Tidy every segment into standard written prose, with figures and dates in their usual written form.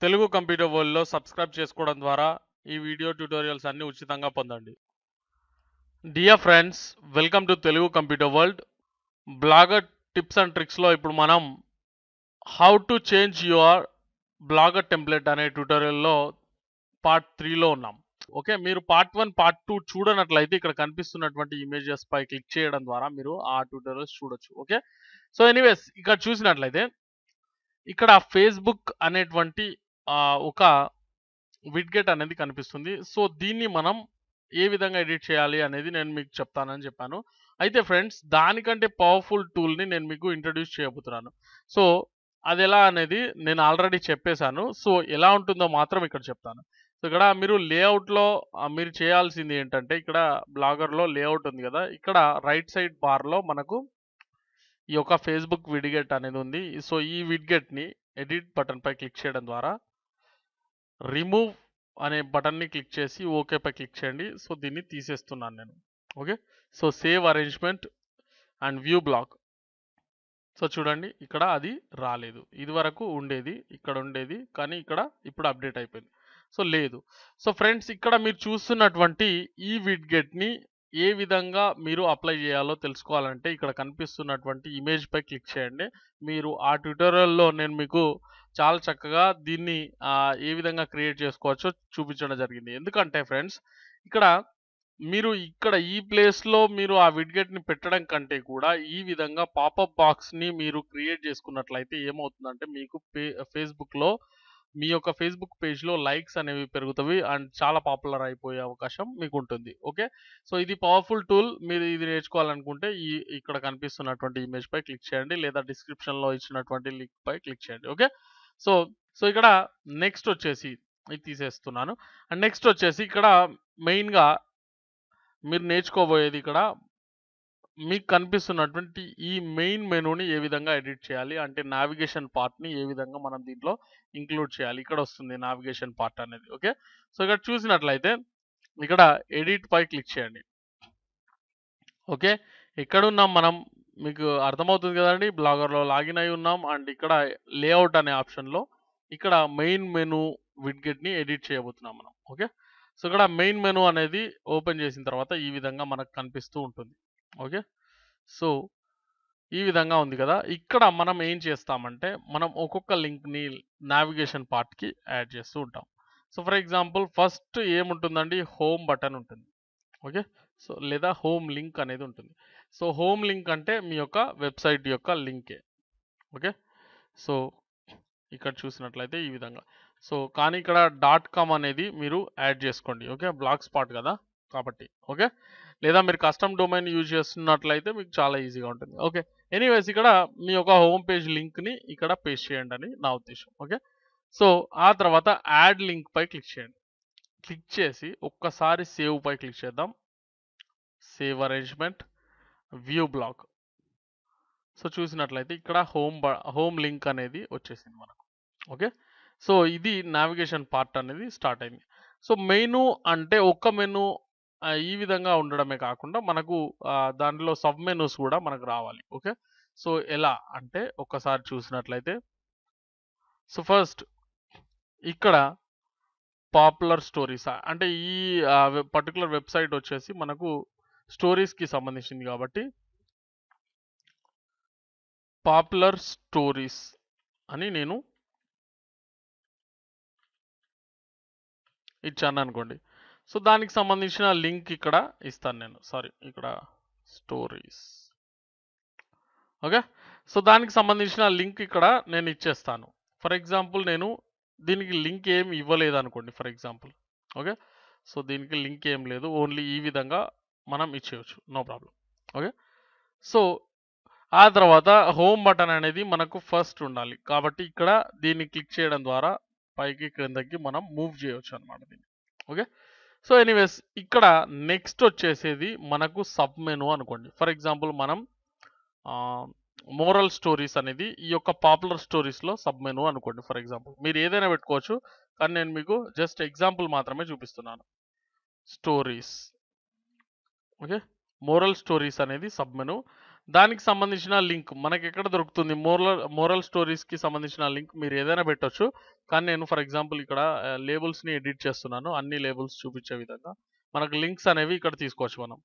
Telugu computer వరల్డ్‌లో subscribe చేసుకోవడం ద్వారా ఈ వీడియో ట్యుటోరియల్స్ అన్ని ఉచితంగా పొందండి. Dear friends, welcome to Telugu computer world. Blogger tips and ట్రిక్స్లో ఇప్పుడు మనం how to change your blogger template అనే ట్యుటోరియల్లో పార్ట్ 3లో ఉన్నాం. ఓకే, మీరు పార్ట్ 1, పార్ట్ 2 చూడనట్లయితే ఇక్కడ కనిపిస్తున్నటువంటి ఇమేజెస్ పై క్లిక్ చేయడం ద్వారా మీరు ఆ ట్యుటోరియల్స్ చూడొచ్చు. ఓకే, సో ఎనీవేస్ ఇక్కడ చూసినట్లయితే ఇక్కడ ఫేస్బుక్ అనేటువంటి ఒక విడ్గెట్ అనేది కనిపిస్తుంది. సో దీన్ని మనం ఏ విధంగా ఎడిట్ చేయాలి అనేది నేను మీకు చెప్తానని చెప్పాను. అయితే ఫ్రెండ్స్, దానికంటే పవర్ఫుల్ టూల్ని నేను మీకు ఇంట్రడ్యూస్ చేయబోతున్నాను. సో అది ఎలా అనేది నేను ఆల్రెడీ చెప్పేశాను. సో ఎలా ఉంటుందో మాత్రం ఇక్కడ చెప్తాను. సో ఇక్కడ మీరు లేఅవుట్లో మీరు చేయాల్సింది ఏంటంటే, ఇక్కడ బ్లాగర్లో లేఅవుట్ ఉంది కదా, ఇక్కడ రైట్ సైడ్ బార్లో మనకు ఈ యొక్క ఫేస్బుక్ విడ్గెట్ అనేది ఉంది. సో ఈ విడ్గెట్ని ఎడిట్ బటన్ పై క్లిక్ చేయడం ద్వారా రిమూవ్ అనే బటన్ని క్లిక్ చేసి ఓకే పై క్లిక్ చేయండి. సో దీన్ని తీసేస్తున్నాను నేను. Okay, so save arrangement and view block. So చూడండి, ఇక్కడ అది రాలేదు. ఇది వరకు ఉండేది, ఇక్కడ ఉండేది, కానీ ఇక్కడ ఇప్పుడు అప్డేట్ అయిపోయింది. సో లేదు. సో ఫ్రెండ్స్, ఇక్కడ మీరు చూస్తున్నటువంటి ఈ విడ్గెట్ని ఏ విధంగా మీరు అప్లై చేయాలో తెలుసుకోవాలంటే ఇక్కడ కనిపిస్తున్నటువంటి ఇమేజ్ పై క్లిక్ చేయండి. మీరు ఆ ట్యుటోరియల్లో నేను మీకు చాలా చక్కగా దీన్ని ఏ విధంగా క్రియేట్ చేసుకోవచ్చో చూపించడం జరిగింది. ఎందుకంటే ఫ్రెండ్స్, మీరు ఇక్కడ ఈ ప్లేస్లో మీరు ఆ విడ్గెట్ని పెట్టడం కంటే కూడా ఈ విధంగా పాపప్ బాక్స్ని మీరు క్రియేట్ చేసుకున్నట్లయితే ఏమవుతుందంటే, మీకు ఫేస్బుక్లో మీ యొక్క ఫేస్బుక్ పేజ్లో లైక్స్ అనేవి పెరుగుతాయి అండ్ చాలా పాపులర్ అయిపోయే అవకాశం మీకు ఉంటుంది. ఓకే, సో ఇది పవర్ఫుల్ టూల్. మీరు ఇది నేర్చుకోవాలనుకుంటే ఇక్కడ కనిపిస్తున్నటువంటి ఇమేజ్ పై క్లిక్ చేయండి, లేదా డిస్క్రిప్షన్లో ఇచ్చినటువంటి లింక్ పై క్లిక్ చేయండి. ఓకే, సో ఇక్కడ నెక్స్ట్ వచ్చేసి ఇది తీసేస్తున్నాను. అండ్ నెక్స్ట్ వచ్చేసి ఇక్కడ మెయిన్గా మీరు నేర్చుకోబోయేది ఇక్కడ మీకు కనిపిస్తున్నటువంటి ఈ మెయిన్ మెనూని ఏ విధంగా ఎడిట్ చేయాలి, అంటే నావిగేషన్ పార్ట్ని ఏ విధంగా మనం దీంట్లో ఇంక్లూడ్ చేయాలి. ఇక్కడ వస్తుంది నావిగేషన్ పార్ట్ అనేది. ఓకే, సో ఇక్కడ చూసినట్లయితే ఇక్కడ ఎడిట్ పై క్లిక్ చేయండి. ఓకే, ఎక్కడున్నాం మనం, మీకు అర్థమవుతుంది కదండి. బ్లాగర్లో లాగిన్ అయి ఉన్నాం అండ్ ఇక్కడ లేఅవుట్ అనే ఆప్షన్లో ఇక్కడ మెయిన్ మెనూ విడ్గెట్ని ఎడిట్ చేయబోతున్నాం మనం. ఓకే, సో ఇక్కడ మెయిన్ మెనూ అనేది ఓపెన్ చేసిన తర్వాత ఈ విధంగా మనకు కనిపిస్తూ ఉంటుంది. ఓకే, సో ఈ విధంగా ఉంది కదా. ఇక్కడ మనం ఏం చేస్తామంటే, మనం ఒక్కొక్క లింక్ని నావిగేషన్ పార్ట్కి యాడ్ చేస్తూ ఉంటాం. సో ఫర్ ఎగ్జాంపుల్ ఫస్ట్ ఏముంటుందండి, హోమ్ బటన్ ఉంటుంది. ఓకే, సో లేదా హోమ్ లింక్ అనేది ఉంటుంది. సో హోమ్ లింక్ అంటే మీ యొక్క వెబ్సైట్ యొక్క లింకే. ఓకే, సో ఇక్కడ చూసినట్లయితే ఈ విధంగా. సో కానీ ఇక్కడ .com అనేది మీరు యాడ్ చేసుకోండి. ఓకే, బ్లాగ్ స్పాట్ కదా కాబట్టి. ఓకే, లేదా మీరు కస్టమ్ డొమైన్ యూజ్ చేస్తున్నట్లయితే మీకు చాలా ఈజీగా ఉంటుంది. ఓకే, ఎనీవేస్ ఇక్కడ మీ యొక్క హోమ్ పేజ్ లింక్ని ఇక్కడ పేస్ట్ చేయండి అని నా ఉద్దేశం. ఓకే, సో ఆ తర్వాత యాడ్ లింక్ పై క్లిక్ చేయండి. క్లిక్ చేసి ఒక్కసారి సేవ్ పై క్లిక్ చేద్దాం. Save arrangement, view block. So చూసినట్లయితే ఇక్కడ హోమ్ లింక్ అనేది వచ్చేసింది మనకు. ఓకే, సో ఇది నావిగేషన్ పార్ట్ అనేది స్టార్ట్ అయింది. సో మెనూ అంటే ఒక్క మెనూ ఈ విధంగా ఉండడమే కాకుండా మనకు దాంట్లో సబ్ మెనూస్ కూడా మనకు రావాలి. ఓకే, సో ఎలా అంటే ఒక్కసారి చూసినట్లయితే, సో ఫస్ట్ ఇక్కడ పాపులర్ స్టోరీస్ అంటే ఈ పర్టికులర్ వెబ్సైట్ వచ్చేసి మనకు స్టోరీస్కి సంబంధించింది కాబట్టి పాపులర్ స్టోరీస్ అని నేను ఇచ్చాను అనుకోండి. సో దానికి సంబంధించిన లింక్ ఇక్కడ ఇస్తాను నేను. సారీ, ఇక్కడ స్టోరీస్. ఓకే, సో దానికి సంబంధించిన లింక్ ఇక్కడ నేను ఇచ్చేస్తాను. ఫర్ ఎగ్జాంపుల్ నేను దీనికి లింక్ ఏం ఇవ్వలేదు అనుకోండి, ఫర్ ఎగ్జాంపుల్. ఓకే, సో దీనికి లింక్ ఏం లేదు, ఓన్లీ ఈ విధంగా మనం ఇచ్చేయచ్చు, నో ప్రాబ్లం. ఓకే, సో ఆ తర్వాత హోమ్ బటన్ అనేది మనకు ఫస్ట్ ఉండాలి కాబట్టి ఇక్కడ దీన్ని క్లిక్ చేయడం ద్వారా పైకి క్రిందకి మనం మూవ్ చేయవచ్చు అనమాట దీన్ని. ఓకే, సో ఎనీవేస్ ఇక్కడ నెక్స్ట్ వచ్చేసేది మనకు సబ్ మెనూ అనుకోండి. ఫర్ ఎగ్జాంపుల్ మనం మోరల్ స్టోరీస్ అనేది ఈ యొక్క పాపులర్ స్టోరీస్లో సబ్ మెనూ అనుకోండి. ఫర్ ఎగ్జాంపుల్ మీరు ఏదైనా పెట్టుకోవచ్చు, కానీ నేను మీకు జస్ట్ ఎగ్జాంపుల్ మాత్రమే చూపిస్తున్నాను. స్టోరీస్. ఓకే, మోరల్ స్టోరీస్ అనేది సబ్ మెనూ. దానికి సంబంధించిన లింక్ మనకి ఎక్కడ దొరుకుతుంది? మోరల్ స్టోరీస్‌కి సంబంధించిన లింక్ మీరు ఏదైనా పెట్టొచ్చు. కానీ నేను ఫర్ ఎగ్జాంపుల్ ఇక్కడ లేబుల్స్‌ని ఎడిట్ చేస్తున్నాను. అన్ని లేబుల్స్ చూపించే విధంగా. మనకు లింక్స్ అనేవి ఇక్కడ తీసుకోవచ్చు మనం.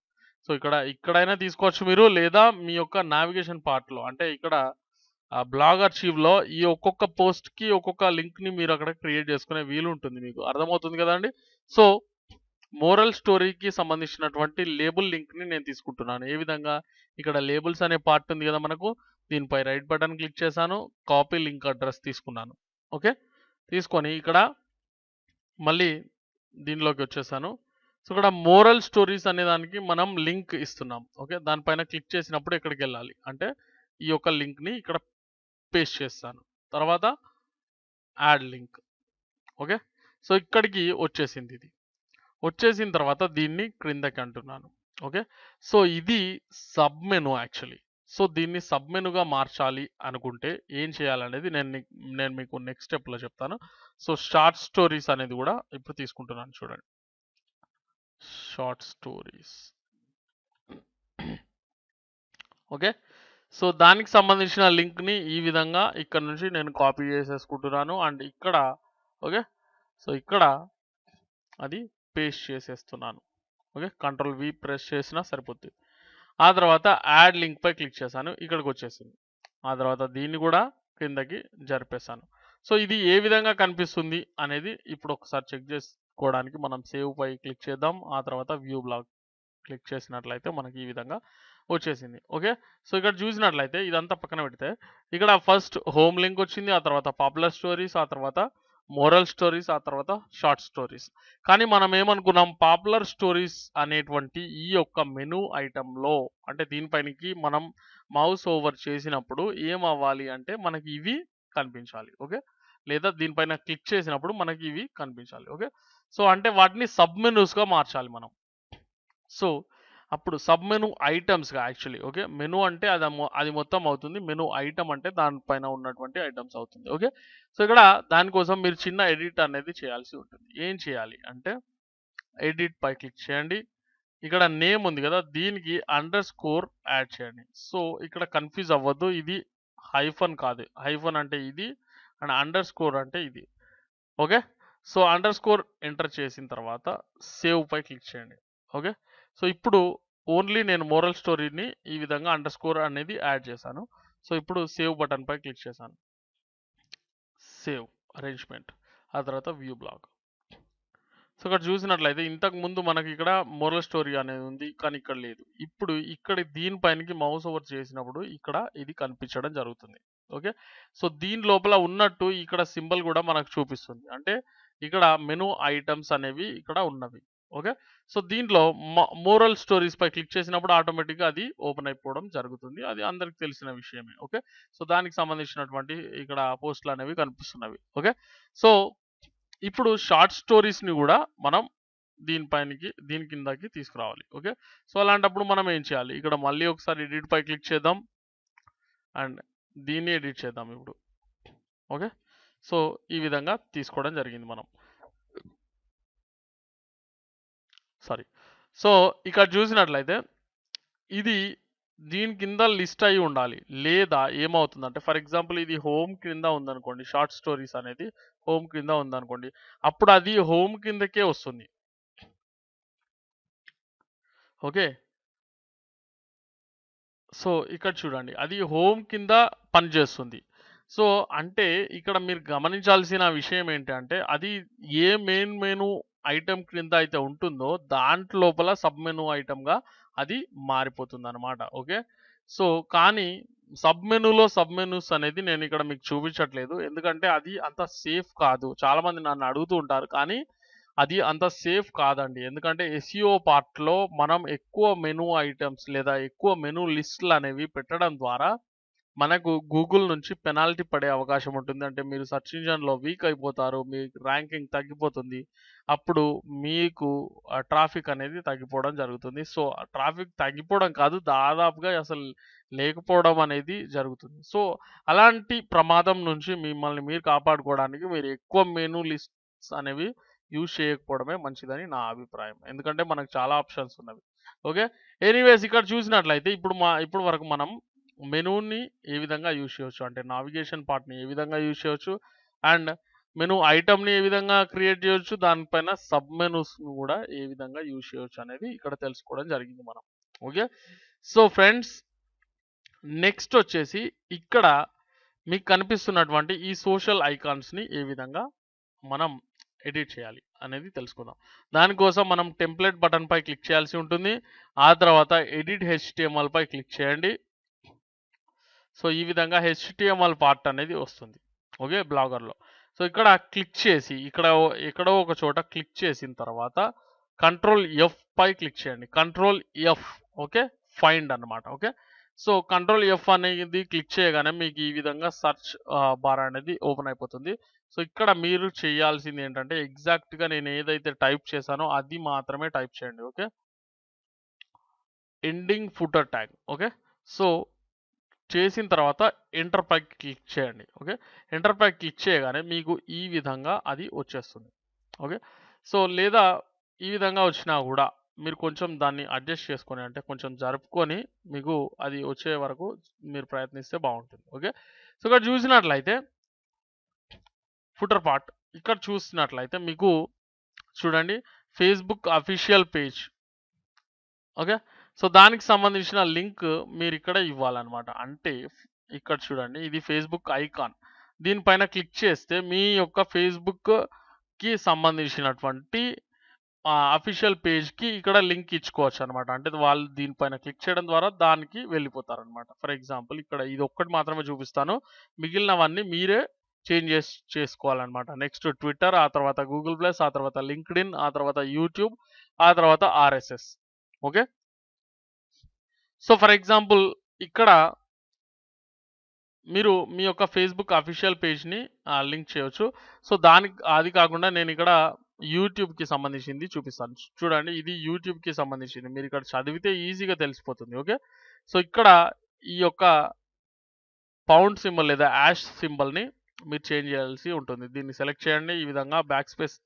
సో, ఇక్కడైనా తీసుకోవచ్చు మీరు, లేదా మీ యొక్క నావిగేషన్ పార్ట్‌లో అంటే ఇక్కడ బ్లాగ్ ఆర్చీవ్‌లో ఈ ఒక్కొక్క పోస్ట్‌కి ఒక్కొక్క లింక్‌ని మీరు అక్కడ క్రియేట్ చేసుకునే వీలుంటుంది మీకు. అర్థమవుతుంది కదండీ! సో, మోరల్ స్టోరీకి సంబంధించినటువంటి లేబుల్ లింక్‌ని నేను తీసుకుంటున్నాను. ఏ విధంగా? ఇక్కడ లేబుల్స్ అనే పార్ట్ ఉంది కదా మనకు. దీనిపై రైట్ బటన్ క్లిక్ చేశాను. కాపీ లింక్ అడ్రెస్ తీసుకున్నాను. ఓకే. తీసుకొని ఇక్కడ మళ్ళీ దీనిలోకి వచ్చేసాను. సో, ఇక్కడ మోరల్ స్టోరీస్ అనే దానికి మనం లింక్ ఇస్తున్నాం. ఓకే. దానిపైన క్లిక్ చేసినప్పుడు ఎక్కడికెళ్ళాలి అంటే ఈ యొక్క లింక్‌ని ఇక్కడ పేస్ట్ చేస్తాను. తర్వాత యాడ్ లింక్. ఓకే. సో, ఇక్కడికి వచ్చేసింది ఇది. వచ్చేసిన తర్వాత దీన్ని క్రిందకి అంటున్నాను. ఓకే. సో, ఇది సబ్ మెను యాక్చువల్లీ. సో, దీన్ని సబ్ మెనుగా మార్చాలి అనుకుంటే ఏం చేయాలనేది నేను మీకు నెక్స్ట్ స్టెప్‌లో చెప్తాను. సో, షార్ట్ స్టోరీస్ అనేది కూడా ఇప్పుడు తీసుకుంటున్నాను చూడండి. Short stories. ఓకే. సో, దానికి సంబంధించిన లింక్‌ని ఈ విధంగా ఇక్కడ నుంచి నేను కాపీ చేసేసుకుంటున్నాను. అండ్ ఇక్కడ ఓకే. సో, ఇక్కడ అది పేస్ట్ చేసేస్తున్నాను. ఓకే. కంట్రోల్ వి ప్రెస్ చేసినా సరిపోద్ది. ఆ తర్వాత యాడ్ లింక్ పై క్లిక్ చేశాను. ఇక్కడికి వచ్చేసింది. ఆ తర్వాత దీన్ని కూడా కిందకి జరిపేశాను. సో, ఇది ఏ విధంగా కనిపిస్తుంది అనేది ఇప్పుడు ఒకసారి చెక్ చేసుకోవడానికి మనం సేవ్ పై క్లిక్ చేద్దాం. ఆ తర్వాత వ్యూ బ్లాగ్ క్లిక్ చేసినట్లయితే మనకి ఈ విధంగా వచ్చేసింది. ఓకే. సో, ఇక్కడ చూసినట్లయితే ఇదంతా పక్కన పెడితే ఇక్కడ ఫస్ట్ హోమ్ లింక్ వచ్చింది. ఆ తర్వాత పాపులర్ స్టోరీస్, ఆ తర్వాత మోరల్ స్టోరీస్, ఆ తర్వాత షార్ట్ స్టోరీస్. కానీ మనం ఏమనుకున్నాం, పాపులర్ స్టోరీస్ అనేటువంటి ఈ యొక్క మెనూ ఐటెంలో అంటే దీనిపైనకి మనం మౌస్ ఓవర్ చేసినప్పుడు ఏమవ్వాలి అంటే మనకి ఇవి కనిపించాలి. ఓకే. లేదా దీనిపైన క్లిక్ చేసినప్పుడు మనకి ఇవి కనిపించాలి. ఓకే. సో, అంటే వాటిని సబ్ మెనూస్‌గా మార్చాలి మనం. సో, అప్పుడు సబ్ మెనూ ఐటెమ్స్‌గా యాక్చువల్లీ. ఓకే. మెనూ అంటే అది మొత్తం అవుతుంది. మెనూ ఐటెమ్ అంటే దానిపైన ఉన్నటువంటి ఐటెమ్స్ అవుతుంది. ఓకే. సో, ఇక్కడ దానికోసం మీరు చిన్న ఎడిట్ అనేది చేయాల్సి ఉంటుంది. ఏం చేయాలి అంటే ఎడిట్ పై క్లిక్ చేయండి. ఇక్కడ నేమ్ ఉంది కదా, దీనికి అండర్‌స్కోర్ యాడ్ చేయండి. సో, ఇక్కడ కన్‌ఫ్యూజ్ అవ్వద్దు. ఇది హైఫన్ కాదు. హైఫన్ అంటే ఇది అండ్ అండర్‌స్కోర్ అంటే ఇది. ఓకే. సో, అండర్‌స్కోర్ ఎంటర్ చేసిన తర్వాత సేవ్ పై క్లిక్ చేయండి. ఓకే. సో, ఇప్పుడు ఓన్లీ నేను మోరల్ స్టోరీని ఈ విధంగా అండర్‌స్కోర్ అనేది యాడ్ చేశాను. సో, ఇప్పుడు సేవ్ బటన్ పై క్లిక్ చేశాను. Save arrangement. ఆ తర్వాత వ్యూ బ్లాగ్. సో, ఇక్కడ చూసినట్లయితే ఇంతకు ముందు మనకి ఇక్కడ మోరల్ స్టోరీ అనేది ఉంది. కానీ ఇక్కడ లేదు. ఇప్పుడు ఇక్కడ దీనిపైనకి మౌస్ ఓవర్ చేసినప్పుడు ఇక్కడ ఇది కనిపించడం జరుగుతుంది. ఓకే. సో, దీని లోపల ఉన్నట్టు ఇక్కడ సింబల్ కూడా మనకు చూపిస్తుంది. అంటే ఇక్కడ మెనూ ఐటమ్స్ అనేవి ఇక్కడ ఉన్నవి. ఓకే. సో, దీంట్లో మోరల్ స్టోరీస్ పై క్లిక్ చేసినప్పుడు ఆటోమేటిక్‌గా అది ఓపెన్ అయిపోవడం జరుగుతుంది. అది అందరికి తెలిసిన విషయమే. ఓకే. సో, దానికి సంబంధించినటువంటి ఇక్కడ పోస్టులు అనేవి కనిపిస్తున్నవి. ఓకే. సో, ఇప్పుడు షార్ట్ స్టోరీస్‌ని కూడా మనం దీని కిందకి తీసుకురావాలి. ఓకే. సో, అలాంటప్పుడు మనం ఏం చేయాలి? ఇక్కడ మళ్ళీ ఒకసారి ఎడిట్ పై క్లిక్ చేద్దాం. అండ్ దీన్ని ఎడిట్ చేద్దాం ఇప్పుడు. ఓకే. సో, ఈ విధంగా తీసుకోవడం జరిగింది మనం. సారీ. సో, ఇక్కడ చూసినట్లయితే ఇది దీని కింద లిస్ట్ అయ్యి ఉండాలి. లేదా ఏమవుతుందంటే ఫర్ ఎగ్జాంపుల్ ఇది హోమ్ క్రింద ఉందనుకోండి. షార్ట్ స్టోరీస్ అనేది హోమ్ క్రింద ఉందనుకోండి. అప్పుడు అది హోమ్ కిందకే వస్తుంది. ఓకే. సో, ఇక్కడ చూడండి. అది హోమ్ కింద పనిచేస్తుంది. సో, అంటే ఇక్కడ మీరు గమనించాల్సిన విషయం ఏంటంటే అది ఏ మెయిన్ మెనూ ఐటెమ్ క్రింద అయితే ఉంటుందో దాంట్లోపల సబ్ మెనూ ఐటెమ్‌గా అది మారిపోతుందనమాట. ఓకే. సో, కానీ సబ్ మెనూస్ అనేది నేను ఇక్కడ మీకు చూపించట్లేదు. ఎందుకంటే అది అంత సేఫ్ కాదు. చాలామంది నన్ను అడుగుతూ ఉంటారు. కానీ అది అంత సేఫ్ కాదండి. ఎందుకంటే ఎస్ఈఓ పార్ట్‌లో మనం ఎక్కువ మెనూ ఐటెమ్స్ లేదా ఎక్కువ మెనూ లిస్ట్‌లు అనేవి పెట్టడం ద్వారా మనకు గూగుల్ నుంచి పెనాల్టీ పడే అవకాశం ఉంటుంది. అంటే మీరు సెర్చ్ ఇంజిన్‌లో వీక్ అయిపోతారు. మీ ర్యాంకింగ్ తగ్గిపోతుంది. అప్పుడు మీకు ట్రాఫిక్ అనేది తగ్గిపోవడం జరుగుతుంది. సో, ట్రాఫిక్ తగ్గిపోవడం కాదు, దాదాపుగా అసలు లేకపోవడం అనేది జరుగుతుంది. సో, అలాంటి ప్రమాదం నుంచి మిమ్మల్ని మీరు కాపాడుకోవడానికి మీరు ఎక్కువ మెనూ లిస్ట్స్ అనేవి యూజ్ చేయకపోవడమే మంచిదని నా అభిప్రాయం. ఎందుకంటే మనకు చాలా ఆప్షన్స్ ఉన్నవి. ఓకే. ఎనీవేస్ ఇక్కడ చూసినట్లయితే ఇప్పుడు వరకు మనం మెనూని ఏ విధంగా యూజ్ చేయొచ్చు అంటే నావిగేషన్ పార్ట్ని ఏ విధంగా యూజ్ చేయొచ్చు అండ్ మెనూ ఐటమ్ని ఏ విధంగా క్రియేట్ చేయొచ్చు, దానిపైన సబ్ మెనూస్ని కూడా ఏ విధంగా యూజ్ చేయొచ్చు అనేది ఇక్కడ తెలుసుకోవడం జరిగింది మనం. ఓకే. సో ఫ్రెండ్స్, నెక్స్ట్ వచ్చేసి ఇక్కడ మీకు కనిపిస్తున్నటువంటి ఈ సోషల్ ఐకాన్స్ని ఏ విధంగా మనం ఎడిట్ చేయాలి అనేది తెలుసుకుందాం. దానికోసం మనం టెంప్లెట్ బటన్ పై క్లిక్ చేయాల్సి ఉంటుంది. ఆ తర్వాత ఎడిట్ HTML పై క్లిక్ చేయండి. సో ఈ విధంగా HTML పార్ట్ అనేది వస్తుంది. ఓకే, బ్లాగర్లో. సో ఇక్కడ క్లిక్ చేసి ఎక్కడో ఒక చోట క్లిక్ చేసిన తర్వాత కంట్రోల్ F పై క్లిక్ చేయండి. కంట్రోల్ F, ఓకే, ఫైండ్ అన్నమాట. ఓకే. సో కంట్రోల్ F అనేది క్లిక్ చేయగానే మీకు ఈ విధంగా సెర్చ్ బార్ అనేది ఓపెన్ అయిపోతుంది. సో ఇక్కడ మీరు చేయాల్సింది ఏంటంటే ఎగ్జాక్ట్గా నేను ఏదైతే టైప్ చేశానో అది మాత్రమే టైప్ చేయండి. Okay, ending footer tag. Okay. So చేసిన తర్వాత ఎంటర్ పై క్లిక్ చేయండి. ఓకే, ఎంటర్ పై క్లిక్ చేయగానే మీకు ఈ విధంగా అది వచ్చేస్తుంది. ఓకే. సో లేదా ఈ విధంగా వచ్చినా కూడా మీరు కొంచెం దాన్ని అడ్జస్ట్ చేసుకొని అంటే కొంచెం జరుపుకొని మీకు అది వచ్చే వరకు మీరు ప్రయత్నిస్తే బాగుంటుంది. ఓకే. సో ఇక్కడ చూసినట్లయితే ఫుటర్ పార్ట్ ఇక్కడ చూసినట్లయితే మీకు చూడండి Facebook official page. Okay. So దానికి సంబంధించిన లింక్ మీరు ఇక్కడ ఇవ్వాలన్నమాట. అంటే ఇక్కడ చూడండి ఇది ఫేస్బుక్ ఐకాన్, దీనిపైన క్లిక్ చేస్తే మీ యొక్క ఫేస్బుక్కి సంబంధించినటువంటి అఫీషియల్ పేజ్కి ఇక్కడ లింక్ ఇచ్చుకోవచ్చు అనమాట. అంటే వాళ్ళు దీనిపైన క్లిక్ చేయడం ద్వారా దానికి వెళ్ళిపోతారనమాట. ఫర్ ఎగ్జాంపుల్ ఇక్కడ ఇది ఒక్కటి మాత్రమే చూపిస్తాను, మిగిలినవన్నీ మీరే చేంజ్ చేసుకోవాలన్నమాట. నెక్స్ట్ ట్విట్టర్, ఆ తర్వాత గూగుల్ ప్లస్, ఆ తర్వాత లింక్డ్ఇన్, ఆ తర్వాత యూట్యూబ్, ఆ తర్వాత RSS. Okay. So for example ఇక్కడ మీరు మీ యొక్క ఫేస్బుక్ అఫీషియల్ పేజ్ని లింక్ చేయొచ్చు. సో అది కాకుండా నేను ఇక్కడ యూట్యూబ్కి సంబంధించింది చూపిస్తాను. చూడండి ఇది యూట్యూబ్కి సంబంధించింది, మీరు ఇక్కడ చదివితే ఈజీగా తెలిసిపోతుంది. ఓకే. సో ఇక్కడ ఈ యొక్క పౌండ్ సింబల్ లేదా యాష్ సింబల్ని మీరు చేంజ్ చేయాల్సి ఉంటుంది. దీన్ని సెలెక్ట్ చేయండి, ఈ విధంగా బ్యాక్ స్పేస్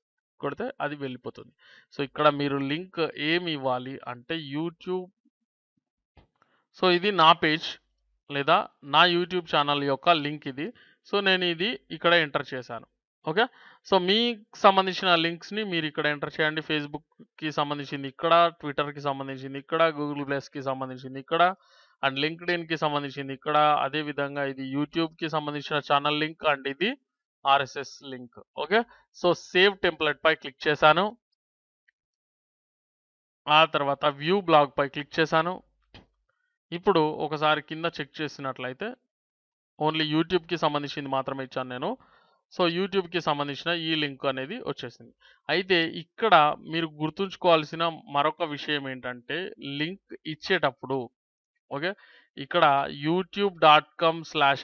కొడితే అది వెళ్ళిపోతుంది. సో ఇక్కడ మీరు లింక్ ఏమి ఇవ్వాలి అంటే యూట్యూబ్. సో ఇది నా పేజ్ లేదా నా యూట్యూబ్ ఛానల్ యొక్క లింక్ ఇది. సో నేను ఇది ఇక్కడ ఎంటర్ చేశాను. ఓకే. సో మీకు సంబంధించిన లింక్స్ని మీరు ఇక్కడ ఎంటర్ చేయండి. ఫేస్బుక్కి సంబంధించింది ఇక్కడ, ట్విట్టర్కి సంబంధించింది ఇక్కడ, గూగుల్ ప్లస్కి సంబంధించింది ఇక్కడ, అండ్ లింక్డ్ఇన్కి సంబంధించింది ఇక్కడ. అదేవిధంగా ఇది యూట్యూబ్కి సంబంధించిన ఛానల్ లింక్ అండ్ ఇది RSS link. Okay. So save template పై క్లిక్ చేశాను. ఆ తర్వాత వ్యూ బ్లాగ్ పై క్లిక్ చేశాను. ఇప్పుడు ఒకసారి కింద చెక్ చేసినట్లయితే ఓన్లీ యూట్యూబ్కి సంబంధించింది మాత్రమే ఇచ్చాను నేను. సో యూట్యూబ్కి సంబంధించిన ఈ లింక్ అనేది వచ్చేసింది. అయితే ఇక్కడ మీరు గుర్తుంచుకోవాల్సిన మరొక విషయం ఏంటంటే లింక్ ఇచ్చేటప్పుడు ఓకే ఇక్కడ youtube.com/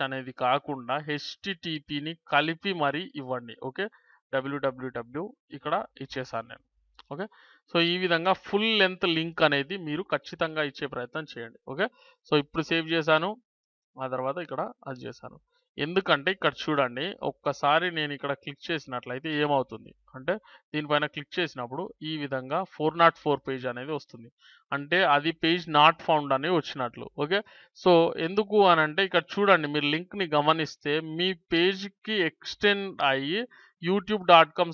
అనేది కాకుండా HTTPని కలిపి మరీ ఇవ్వండి. ఓకే, www ఇక్కడ ఇచ్చేసాను నేను. ఓకే. సో ఈ విధంగా ఫుల్ లెంత్ లింక్ అనేది మీరు ఖచ్చితంగా ఇచ్చే ప్రయత్నం చేయండి. ఓకే. సో ఇప్పుడు సేవ్ చేశాను, ఆ తర్వాత ఇక్కడ అది చేశాను. ఎందుకంటే ఇక్కడ చూడండి ఒక్కసారి నేను ఇక్కడ క్లిక్ చేసినట్లయితే ఏమవుతుంది అంటే దీనిపైన క్లిక్ చేసినప్పుడు ఈ విధంగా 404 పేజ్ అనేది వస్తుంది. అంటే అది పేజ్ నాట్ ఫౌండ్ అని వచ్చినట్లు. ఓకే. సో ఎందుకు అని అంటే ఇక్కడ చూడండి మీరు లింక్ని గమనిస్తే మీ పేజ్కి ఎక్స్టెండ్ అయ్యి youtube.com/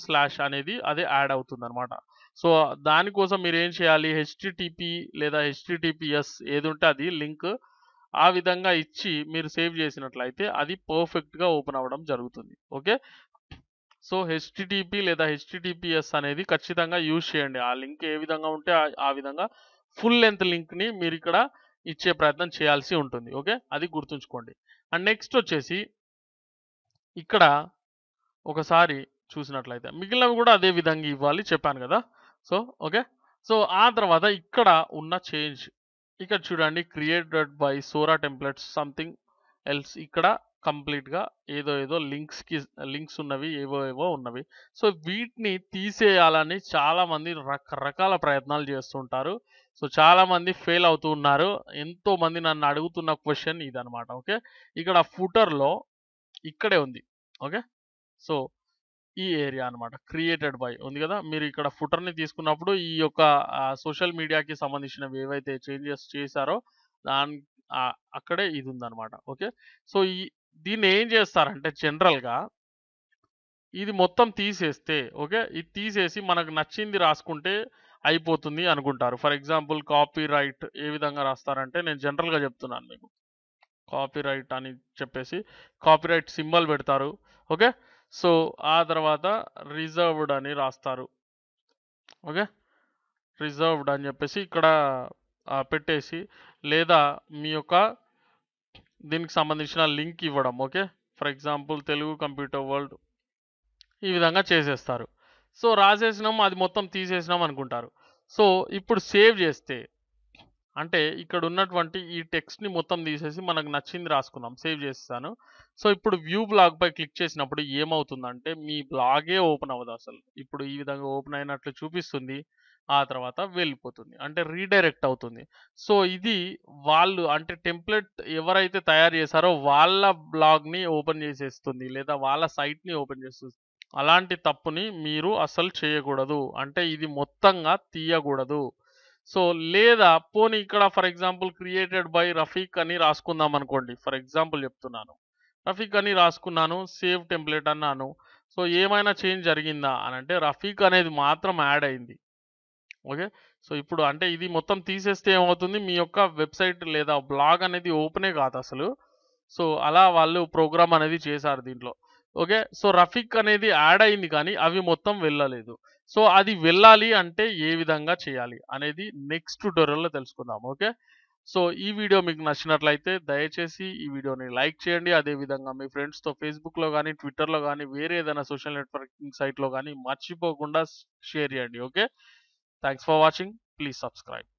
అనేది అదే యాడ్ అవుతుంది అనమాట. సో దానికోసం మీరు ఏం చేయాలి, HTTP లేదా HTTPS ఏది ఉంటే అది లింక్ ఆ విధంగా ఇచ్చి మీరు సేవ్ చేసినట్లయితే అది పర్ఫెక్ట్గా ఓపెన్ అవ్వడం జరుగుతుంది. ఓకే. సో HTTP లేదా HTTPS అనేది ఖచ్చితంగా యూజ్ చేయండి. ఆ లింక్ ఏ విధంగా ఉంటే ఆ విధంగా ఫుల్ లెంత్ లింక్ని మీరు ఇక్కడ ఇచ్చే ప్రయత్నం చేయాల్సి ఉంటుంది. ఓకే, అది గుర్తుంచుకోండి. అండ్ నెక్స్ట్ వచ్చేసి ఇక్కడ ఒకసారి చూసినట్లయితే మిగిలినవి కూడా అదే విధంగా ఇవ్వాలి చెప్పాను కదా. So okay. సో ఆ తర్వాత ఇక్కడ ఉన్న చేంజ్ ఇక్కడ చూడండి created by Sora templates something else ఇక్కడ కంప్లీట్గా ఏదో లింక్స్ ఉన్నవి ఏవో ఉన్నవి. సో వీటిని తీసేయాలని చాలామంది రకరకాల ప్రయత్నాలు చేస్తుంటారు. సో చాలామంది ఫెయిల్ అవుతూ ఉన్నారు. ఎంతోమంది నన్ను అడుగుతున్న క్వశ్చన్ ఇదనమాట. ఓకే, ఇక్కడ ఫుటర్లో ఇక్కడే ఉంది. ఓకే. సో ఈ ఏరియా అన్నమాట. క్రియేటెడ్ బై ఉంది కదా! మీరు ఇక్కడ ఫుటర్‌ని తీసుకున్నప్పుడు ఈ యొక్క సోషల్ మీడియాకి సంబంధించినవి ఏవైతే చేంజెస్ చేశారో దాన్ అక్కడే ఇది ఉందన్నమాట. ఓకే. సో, దీన్ని ఏం చేస్తారంటే జనరల్‌గా ఇది మొత్తం తీసేస్తే ఓకే. ఇది తీసేసి మనకు నచ్చింది రాసుకుంటే అయిపోతుంది అనుకుంటారు. ఫర్ ఎగ్జాంపుల్ కాపీరైట్ ఏ విధంగా రాస్తారంటే నేను జనరల్‌గా చెప్తున్నాను మీకు. కాపీరైట్ అని చెప్పేసి కాపీరైట్ సింబల్ పెడతారు. ఓకే. సో, ఆ తర్వాత రిజర్వ్డ్ అని రాస్తారు. ఓకే. రిజర్వ్డ్ అని చెప్పేసి ఇక్కడ పెట్టేసి లేదా మీ యొక్క దీనికి సంబంధించిన లింక్ ఇవ్వడం. Okay. For example Telugu computer world ఈ విధంగా చేసేస్తారు. సో, రాసేసినాం అది మొత్తం తీసేసినాం అనుకుంటారు. సో, ఇప్పుడు సేవ్ చేస్తే అంటే ఇక్కడ ఉన్నటువంటి ఈ టెక్స్ట్‌ని మొత్తం తీసేసి మనకు నచ్చింది రాసుకున్నాం. సేవ్ చేసేసాను. సో, ఇప్పుడు వ్యూ బ్లాగ్‌పై క్లిక్ చేసినప్పుడు ఏమవుతుందంటే మీ బ్లాగే ఓపెన్ అవ్వదు అసలు. ఇప్పుడు ఈ విధంగా ఓపెన్ అయినట్లు చూపిస్తుంది. ఆ తర్వాత వెళ్ళిపోతుంది. అంటే రీడైరెక్ట్ అవుతుంది. సో, ఇది వాళ్ళు అంటే టెంప్లేట్ ఎవరైతే తయారు చేశారో వాళ్ళ బ్లాగ్‌ని ఓపెన్ చేసేస్తుంది. లేదా వాళ్ళ సైట్‌ని ఓపెన్ చేస్తుంది. అలాంటి తప్పుని మీరు అస్సలు చేయకూడదు. అంటే ఇది మొత్తంగా తీయకూడదు. సో, లేదా పోనీ ఇక్కడ for example created by Rafiq అని రాసుకుందాం అనుకోండి. ఫర్ ఎగ్జాంపుల్ చెప్తున్నాను. రఫీక్ అని రాసుకున్నాను. సేవ్ టెంప్లేట్ అన్నాను. సో, ఏమైనా చేంజ్ జరిగిందా అనంటే రఫీక్ అనేది మాత్రం యాడ్ అయింది. ఓకే. సో, ఇప్పుడు అంటే ఇది మొత్తం తీసేస్తే ఏమవుతుంది మీ యొక్క వెబ్‌సైట్ లేదా బ్లాగ్ అనేది ఓపెనే కాదసలు. సో, అలా వాళ్ళు ప్రోగ్రామ్ అనేది చేశారు దీంట్లో. ఓకే. సో, రఫీక్ అనేది యాడ్ అయింది కానీ అవి మొత్తం వెళ్ళలేదు. సో, అది వెళ్ళాలి అంటే ఏ విధంగా చేయాలి అనేది నెక్స్ట్ ట్యుటోరియల్‌లో తెలుసుకుందాం. ఓకే. సో, ఈ వీడియో మీకు నచ్చినట్లయితే దయచేసి ఈ వీడియోని లైక్ చేయండి. అదే విధంగా మీ ఫ్రెండ్స్‌తో ఫేస్‌బుక్‌లో గాని, ట్విట్టర్‌లో గాని, వేరే ఏదైనా సోషల్ నెట్వర్కింగ్ సైట్‌లో గాని మర్చిపోకుండా షేర్ చేయండి. Okay. Thanks for watching. Please subscribe.